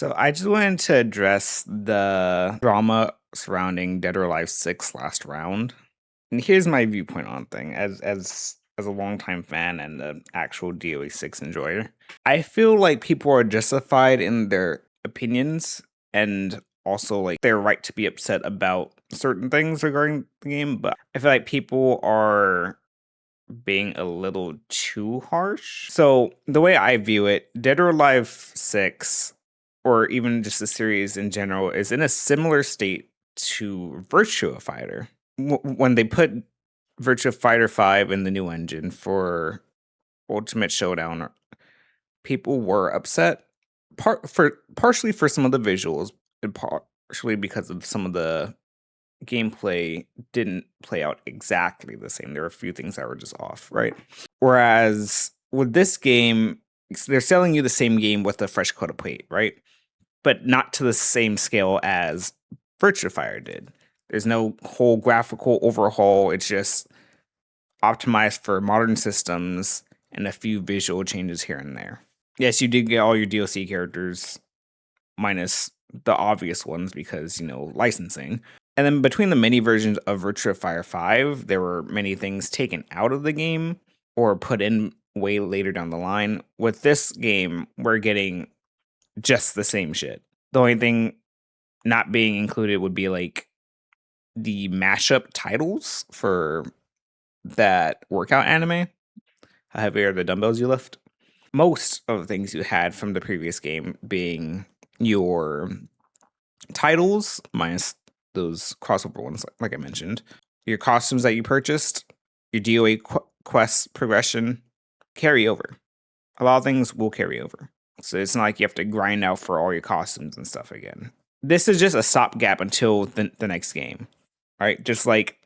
So I just wanted to address the drama surrounding Dead or Alive 6 last round. And here's my viewpoint on thing as a longtime fan and an actual DOA6 enjoyer. I feel like people are justified in their opinions and also like their right to be upset about certain things regarding the game, but I feel like people are being a little too harsh. So the way I view it, Dead or Alive 6, or even just the series in general, is in a similar state to Virtua Fighter. When they put Virtua Fighter 5 in the new engine for Ultimate Showdown, people were upset. Partially for some of the visuals, and partially because of some of the gameplay didn't play out exactly the same. There were a few things that were just off, right? Whereas with this game, they're selling you the same game with a fresh coat of paint, right? But not to the same scale as Virtua Fighter did. There's no whole graphical overhaul. It's just optimized for modern systems and a few visual changes here and there. Yes, you did get all your DLC characters, minus the obvious ones because, licensing. And then between the many versions of Virtua Fighter 5, there were many things taken out of the game or put in way later down the line. With this game, we're getting just the same shit. The only thing not being included would be like the mashup titles for that workout anime. How heavy are the dumbbells you lift? Most of the things you had from the previous game being your titles, minus those crossover ones, like I mentioned, your costumes that you purchased, your DOA quest progression, carry over. A lot of things will carry over. So it's not like you have to grind out for all your costumes and stuff again. This is just a stopgap until the next game, right? Just like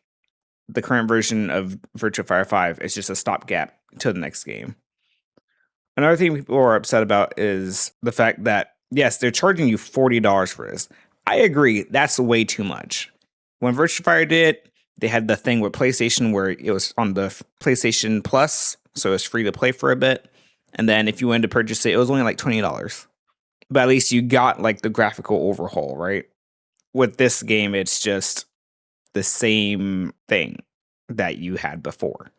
the current version of Virtua Fighter 5 is just a stopgap to the next game. Another thing people are upset about is the fact that, yes, they're charging you $40 for this. I agree, that's way too much. When Virtua Fighter did, they had the thing with PlayStation where it was on the PlayStation Plus, so it's free to play for a bit. And then if you wanted to purchase it, it was only like $20. But at least you got like the graphical overhaul, right? With this game, it's just the same thing that you had before.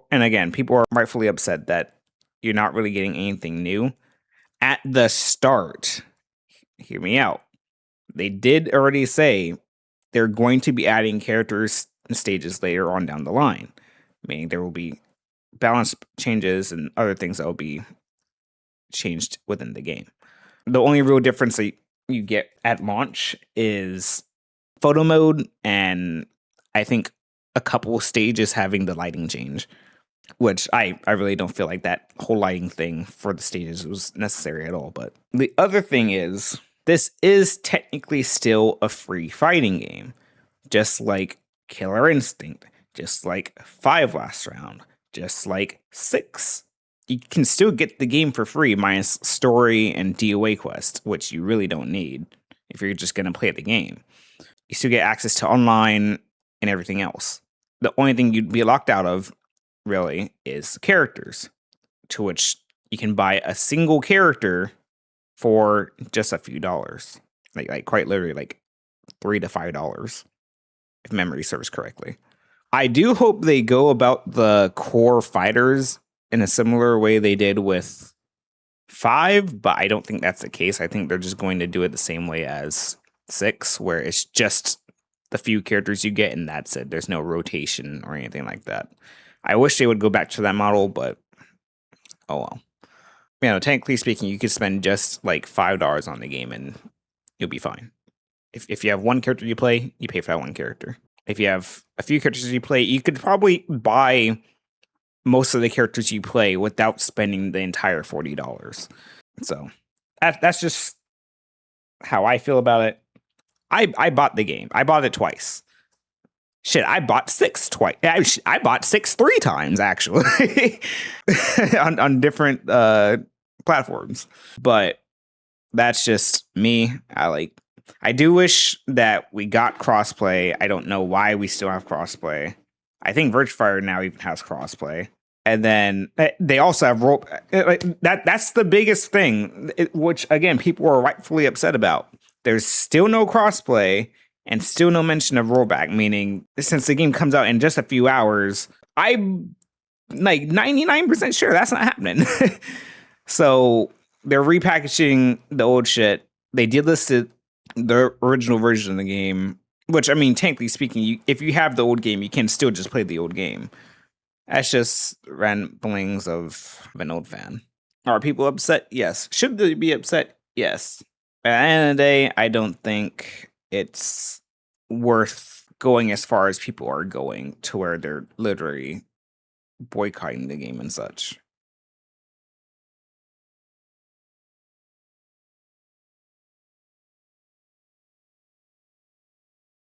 And again, people are rightfully upset that you're not really getting anything new. At the start, hear me out, they did already say they're going to be adding characters and stages later on down the line, meaning there will be balance changes and other things that will be changed within the game. The only real difference that you get at launch is photo mode, and I think a couple stages having the lighting change, which I really don't feel like that whole lighting thing for the stages was necessary at all. But the other thing is, this is technically still a free fighting game, just like Killer Instinct, just like 5 last round, just like 6. You can still get the game for free minus story and DOA quest, which you really don't need if you're just going to play the game. You still get access to online and everything else. The only thing you'd be locked out of, really, is characters, to which you can buy a single character for just a few dollars. Like quite literally like $3 to $5, if memory serves correctly. I do hope they go about the core fighters in a similar way they did with 5, but I don't think that's the case. I think they're just going to do it the same way as 6, where it's just the few characters you get and that's it. There's no rotation or anything like that. I wish they would go back to that model, but oh well. Technically speaking, you could spend just like $5 on the game and you'll be fine. If you have one character you play, you pay for that one character. If you have a few characters you play, you could probably buy most of the characters you play without spending the entire $40. So that's just how I feel about it. I bought the game. I bought it twice. Shit, I bought 6 twice. I bought 6 3 times, actually, on different platforms. But that's just me. I do wish that we got crossplay. I don't know why we still have crossplay. I think Virtua Fighter now even has crossplay. And then they also have role like that's the biggest thing, which again people are rightfully upset about. There's still no crossplay and still no mention of rollback, meaning since the game comes out in just a few hours, I'm like 99% sure that's not happening. So they're repackaging the old shit. They did list the original version of the game, which I mean, technically speaking, if you have the old game, you can still just play the old game. That's just ramblings of an old fan. Are people upset? Yes. Should they be upset? Yes. At the end of the day, I don't think it's worth going as far as people are going to where they're literally boycotting the game and such.